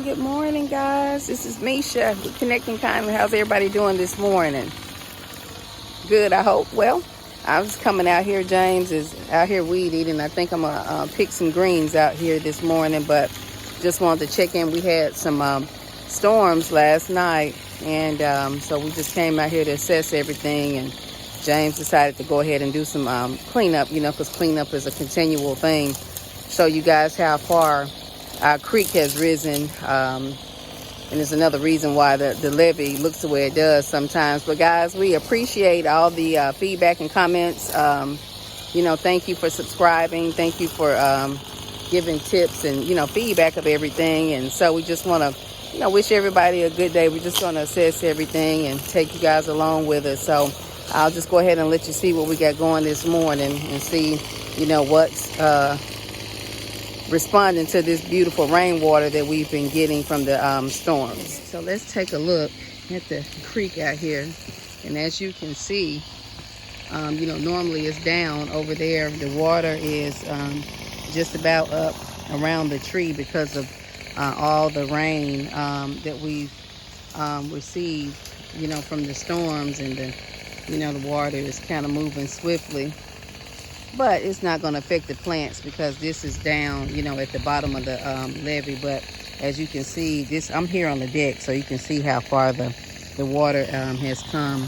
good morning, guys. This is Misha with Connecting Kindly. How's everybody doing this morning? Good, I hope. Well, I was coming out here. James is out here weed eating. I think I'm gonna pick some greens out here this morning, but just wanted to check in. We had some storms last night, and so we just came out here to assess everything, and James decided to go ahead and do some cleanup, because cleanup is a continual thing. Show you guys how far our creek has risen, and there's another reason why the levee looks the way it does sometimes. But guys, we appreciate all the feedback and comments. Thank you for subscribing. Thank you for giving tips and feedback of everything. And so we just want to wish everybody a good day. We're just going to assess everything and take you guys along with us. So I'll just go ahead and let you see what we got going this morning and see what's responding to this beautiful rainwater that we've been getting from the storms. So let's take a look at the creek out here. And as you can see, normally it's down over there. The water is just about up around the tree because of all the rain that we've received, from the storms, and the water is kind of moving swiftly. But it's not going to affect the plants because this is down, at the bottom of the levee. But as you can see, I'm here on the deck, so you can see how far the water has come.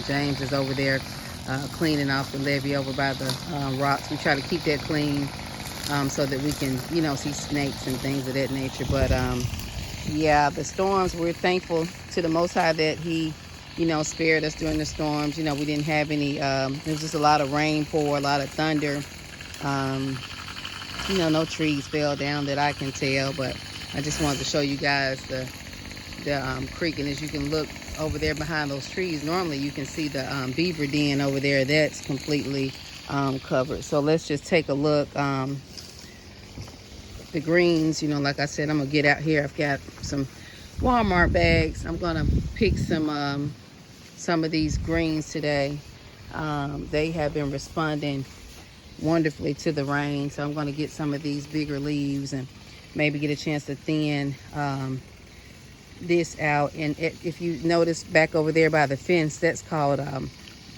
James is over there cleaning off the levee over by the rocks. We try to keep that clean so that we can, see snakes and things of that nature. But yeah, the storms, we're thankful to the Most High that He spared us during the storms. We didn't have any, there was just a lot of rain pour, a lot of thunder. No trees fell down that I can tell, but I just wanted to show you guys the creek. And as you can look over there behind those trees, normally you can see the beaver den over there. That's completely covered. So let's just take a look. The greens, like I said, I'm gonna get out here. I've got some Walmart bags. I'm gonna pick some of these greens today. They have been responding wonderfully to the rain, so I'm going to get some of these bigger leaves and maybe get a chance to thin this out. And if you notice back over there by the fence, that's called a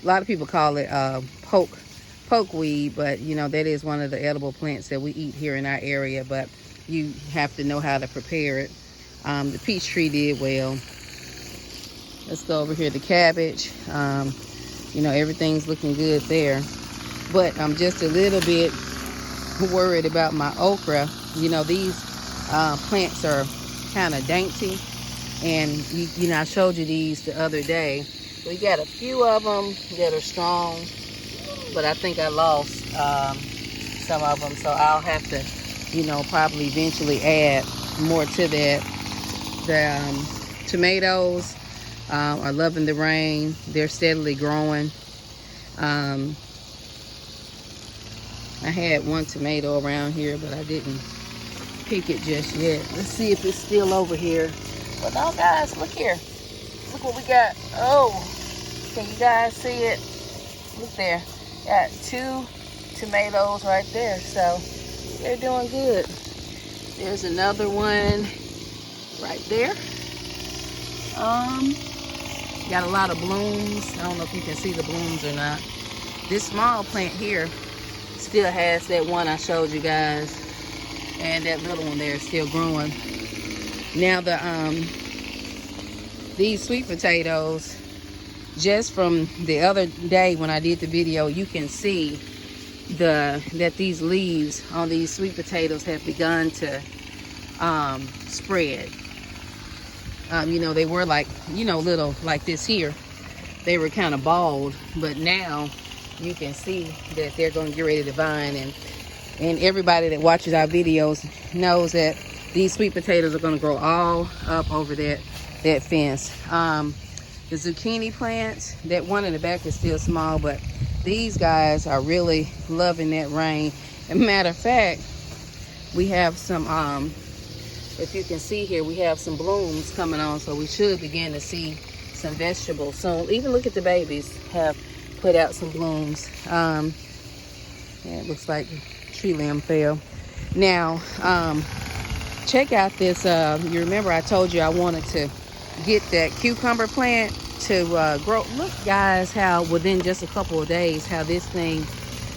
lot of people call it pokeweed, but that is one of the edible plants that we eat here in our area, but you have to know how to prepare it. The peach tree did well. Let's go over here to cabbage. Everything's looking good there. But I'm just a little bit worried about my okra. These plants are kind of dainty. And, I showed you these the other day. We got a few of them that are strong. But I think I lost some of them. So I'll have to, probably eventually add more to that. The tomatoes are loving the rain. They're steadily growing. I had one tomato around here, but I didn't pick it just yet. Let's see if it's still over here. But no, guys, look here. Look what we got. Oh, can you guys see it? Look there. Got 2 tomatoes right there. So they're doing good. There's another one right there. Got a lot of blooms. I don't know if you can see the blooms or not. This small plant here still has that one I showed you guys, and that little one there is still growing. Now these sweet potatoes, just from the other day when I did the video, you can see that these leaves on these sweet potatoes have begun to spread. They were like, little like this here. They were kind of bald, but now you can see that they're going to get ready to vine. And everybody that watches our videos knows that these sweet potatoes are going to grow all up over that fence. The zucchini plants, that one in the back is still small, but these guys are really loving that rain. As a matter of fact, we have some if you can see here, we have some blooms coming on, so we should begin to see some vegetables soon. Even look at the babies have put out some blooms. Yeah, it looks like the tree limb fell. Now, check out this. You remember I told you I wanted to get that cucumber plant to grow. Look, guys, how within just a couple of days, how this thing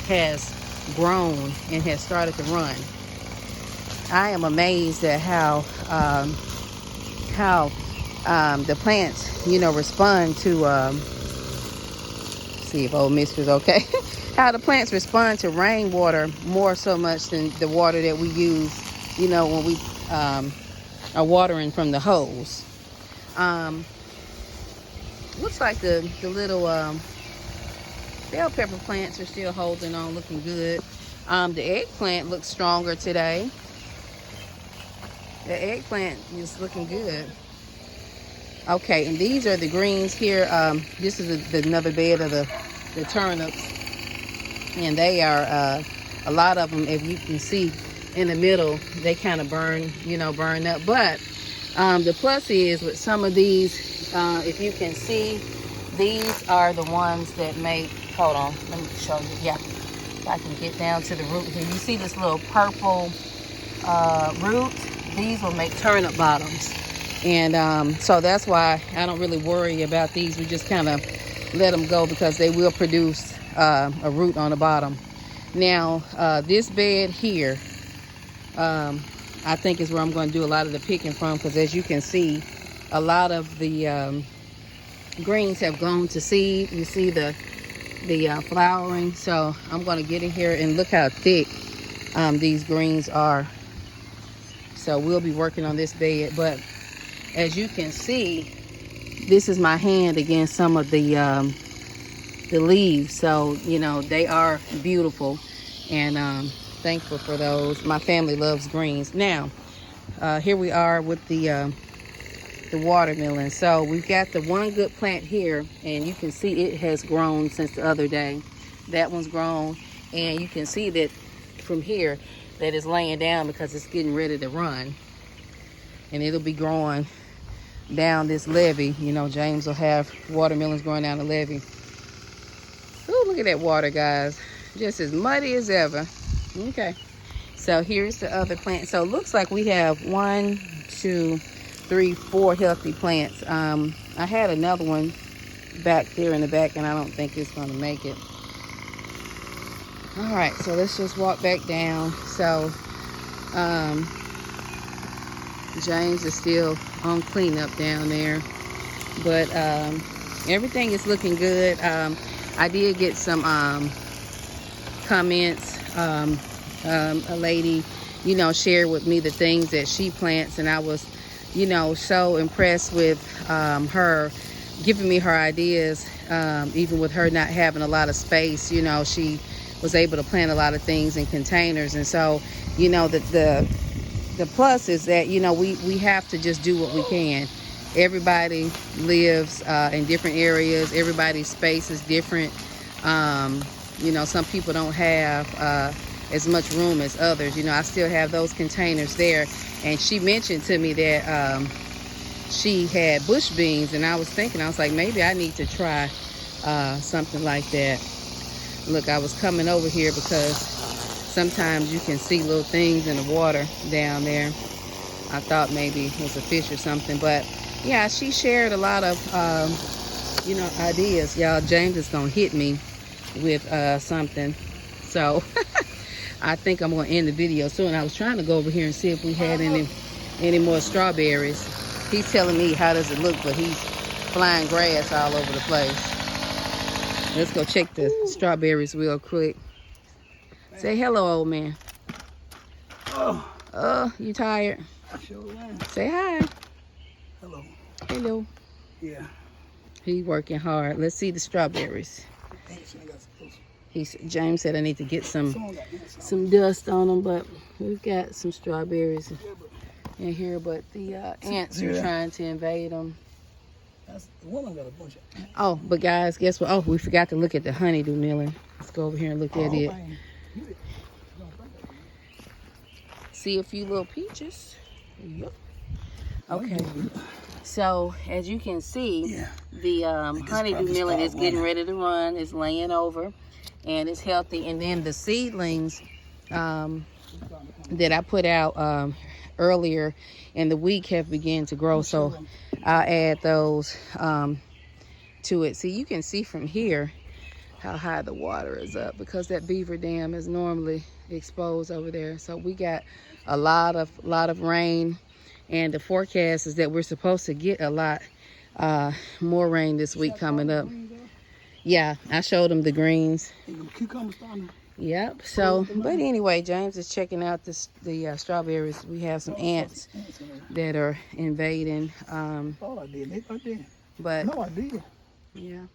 has grown and has started to run. I am amazed at how the plants, you know, respond to. See if old Mister's okay. How the plants respond to rainwater more so much than the water that we use, you know, when we are watering from the hose. Looks like the little bell pepper plants are still holding on, looking good. The eggplant looks stronger today. The eggplant is looking good. Okay, and these are the greens here. This is another bed of the turnips, and they are a lot of them. If you can see in the middle, they kind of burn up. But the plus is with some of these, if you can see, these are the ones that make. Hold on, let me show you. Yeah, if I can get down to the root here. You see this little purple root? These will make turnip bottoms. And so that's why I don't really worry about these. We just kind of let them go because they will produce a root on the bottom. Now, this bed here, I think is where I'm going to do a lot of the picking from, because as you can see, a lot of the greens have gone to seed. You see the flowering. So I'm going to get in here and look how thick these greens are. So we'll be working on this bed. But as you can see, this is my hand against some of the leaves. So, you know, they are beautiful, and thankful for those. My family loves greens. Now, here we are with the watermelon. So we've got the one good plant here, and you can see it has grown since the other day. That one's grown, and you can see that from here that it's laying down because it's getting ready to run, and it'll be growing down this levee. You know, James will have watermelons growing down the levee. Oh, look at that water, guys. Just as muddy as ever. Okay. So here's the other plant. So it looks like we have 1, 2, 3, 4 healthy plants. I had another one back there in the back, and I don't think it's going to make it. All right, so let's just walk back down. So James is still on cleanup down there, but everything is looking good. I did get some comments. A lady, you know, shared with me the things that she plants, and I was, you know, so impressed with her giving me her ideas. Even with her not having a lot of space, you know, she was able to plant a lot of things in containers. And so, you know, the plus is that, you know, we have to just do what we can. Everybody lives in different areas. Everybody's space is different. You know, some people don't have as much room as others. You know, I still have those containers there. And she mentioned to me that she had bush beans, and I was like, maybe I need to try something like that. Look, I was coming over here because sometimes you can see little things in the water down there. I thought maybe it was a fish or something, but yeah, she shared a lot of, you know, ideas. Y'all, James is gonna hit me with something, so I think I'm gonna end the video soon. I was trying to go over here and see if we had any more strawberries. He's telling me how does it look, but he's flying grass all over the place. Let's go check the strawberries real quick. Say hello, old man. Oh, you tired? I sure am. Say hi. Hello. Hello. Yeah. He's working hard. Let's see the strawberries. James said I need to get some dust on them, but we've got some strawberries in here, but the ants are trying to invade them. That's the one got a bunch of ants. Oh, but guys, guess what? Oh, we forgot to look at the honeydew melon. Let's go over here and look at it. See a few little peaches. Yep. Okay. So as you can see, the honeydew melon is getting ready to run. It's laying over, and it's healthy. And then the seedlings that I put out earlier in the week have begun to grow. So I'll add those to it. See, you can see from here how high the water is up because that beaver dam is normally exposed over there. So we got a lot of rain, and the forecast is that we're supposed to get a lot more rain this week coming up. Yeah, I showed them the greens. Yep. So, but anyway, James is checking out the strawberries. We have some ants that are invading. But no idea. Yeah.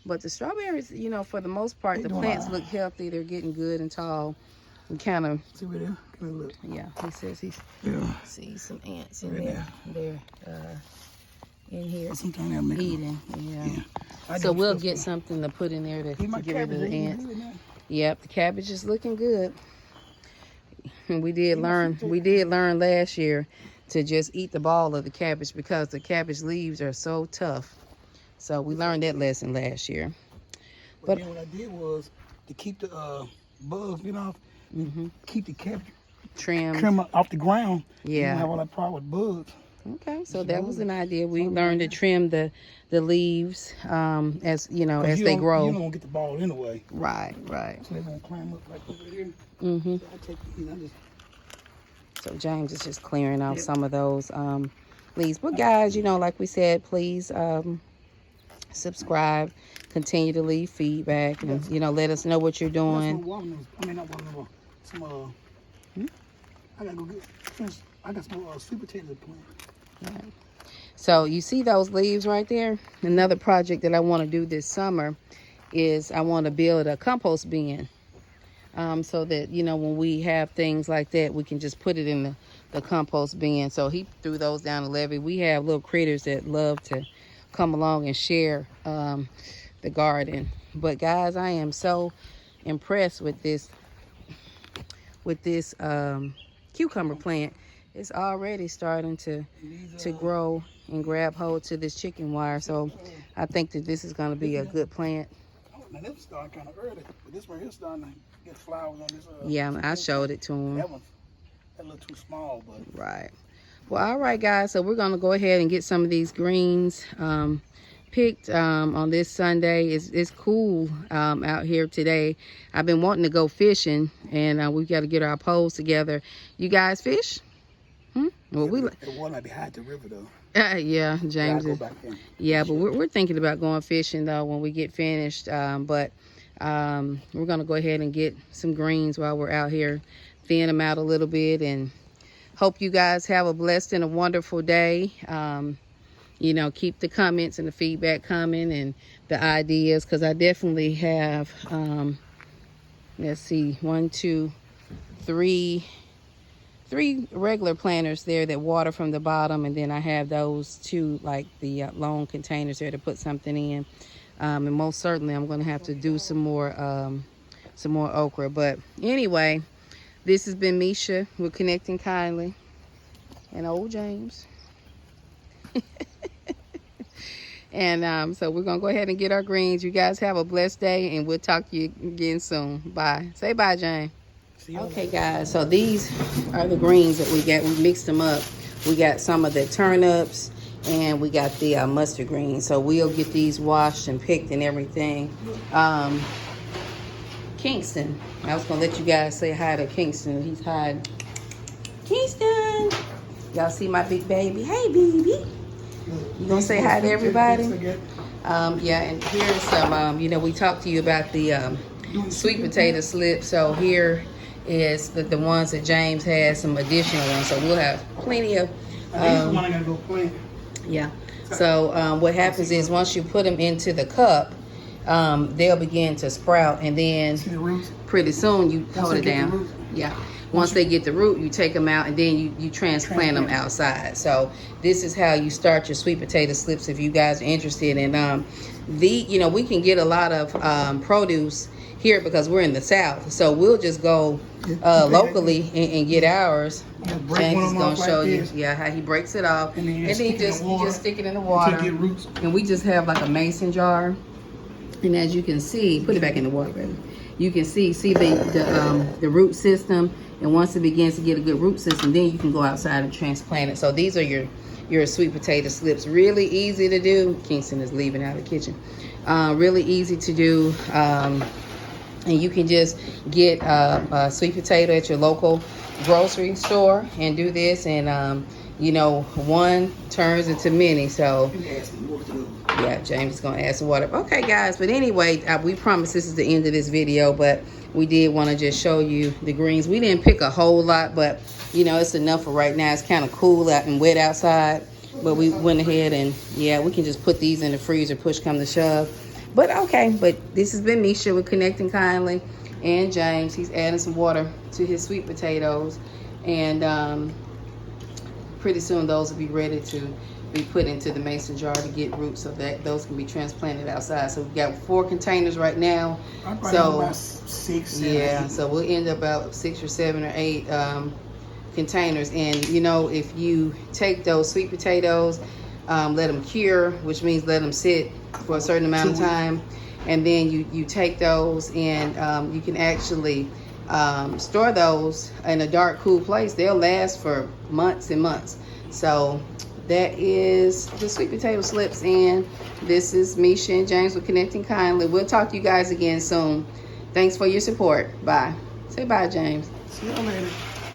But the strawberries, you know, for the most part, the plants look healthy. They're getting good and tall. And kind of. See where there? Can I look? Yeah. He says he's sees some ants in there. They're in here eating. Yeah. So we'll get something to put in there to get rid of the ants. Yep, the cabbage is looking good. And we did learn last year to just eat the ball of the cabbage because the cabbage leaves are so tough. So we learned that lesson last year. But then what I did was to keep the bugs, keep the cabbage trim off the ground. Yeah. You don't have all that problem with bugs. Okay, so that was an idea. We learned to trim the leaves as as they grow. You don't want to get the ball anyway. Right. So they're gonna climb up like over here. So James is just clearing off some of those leaves. But guys, like we said, please subscribe, continue to leave feedback, and let us know what you're doing. I gotta go get. I got some sweet potatoes plant. Right. So you see those leaves right there? Another project that I want to do this summer is I want to build a compost bin, so that when we have things like that, we can just put it in the compost bin. So he threw those down the levee. We have little critters that love to come along and share the garden. But guys, I am so impressed with this cucumber plant. It's already starting to grow and grab hold to this chicken wire. So I think that this is going to be a good plant. Now this started kind of early, but this right here starting to get flowers on this. Yeah, I showed it to him. That little too small, but. Right. Well, all right, guys. So we're going to go ahead and get some of these greens picked on this Sunday. It's cool out here today. I've been wanting to go fishing, and we've got to get our poles together. You guys fish? Well, the water might be high at the river though. Yeah, James is. Yeah, but we're thinking about going fishing though when we get finished. But we're gonna go ahead and get some greens while we're out here, thin them out a little bit, and hope you guys have a blessed and a wonderful day. Keep the comments and the feedback coming and the ideas, because I definitely have. Let's see, 1, 2, 3 regular planters there that water from the bottom, and then I have those 2 like the long containers there to put something in, and most certainly I'm going to have to do some more okra. But anyway, this has been Misha with Connecting Kindly and old James. And so we're gonna go ahead and get our greens. You guys have a blessed day, and we'll talk to you again soon. Bye. Say bye, James. Okay, guys, so these are the greens that we got. We mixed them up. We got some of the turnips, and we got the mustard greens. So we'll get these washed and picked and everything. Kingston, I was gonna let you guys say hi to Kingston. He's hiding. Kingston, y'all see my big baby? Hey, baby. You gonna say hi to everybody? Yeah, and here's some. We talked to you about the sweet potato slips. So here is the ones that James has, some additional ones. So we'll have plenty of. Yeah. So what happens is once you put them into the cup, they'll begin to sprout, and then pretty soon you hold it down. Yeah. Once they get the root, you take them out, and then you transplant them outside. So this is how you start your sweet potato slips if you guys are interested. And we can get a lot of produce here because we're in the South. So we'll just go locally and get ours. James is gonna show you how he breaks it off, and then you just stick it in the water. And we just have like a mason jar, and as you can see, put it back in the water, baby. You can see the root system. And once it begins to get a good root system, then you can go outside and transplant it. So these are your sweet potato slips. Really easy to do. Kingston is leaving out of the kitchen. Really easy to do. And you can just get a sweet potato at your local grocery store and do this, and you know, one turns into many. So yeah, James is gonna add some water. Okay guys, but anyway, we promise this is the end of this video, but we did want to just show you the greens. We didn't pick a whole lot, but you know, it's enough for right now. It's kind of cool out and wet outside, but we went ahead and yeah, we can just put these in the freezer, push come to shove. But okay, but this has been Misha with Connecting Kindly, and James. He's adding some water to his sweet potatoes, and pretty soon those will be ready to be put into the mason jar to get roots, so that those can be transplanted outside. So we've got 4 containers right now. So about 6, 7, yeah, 8. so we'll end up about 6 or 7 or 8 containers. And you know, if you take those sweet potatoes, let them cure, which means let them sit for a certain amount of time, and then you take those and you can actually store those in a dark, cool place. They'll last for months and months. So that is the sweet potato slips, and this is Misha and James with Connecting Kindly. We'll talk to you guys again soon. Thanks for your support. Bye. Say bye, James. See you later.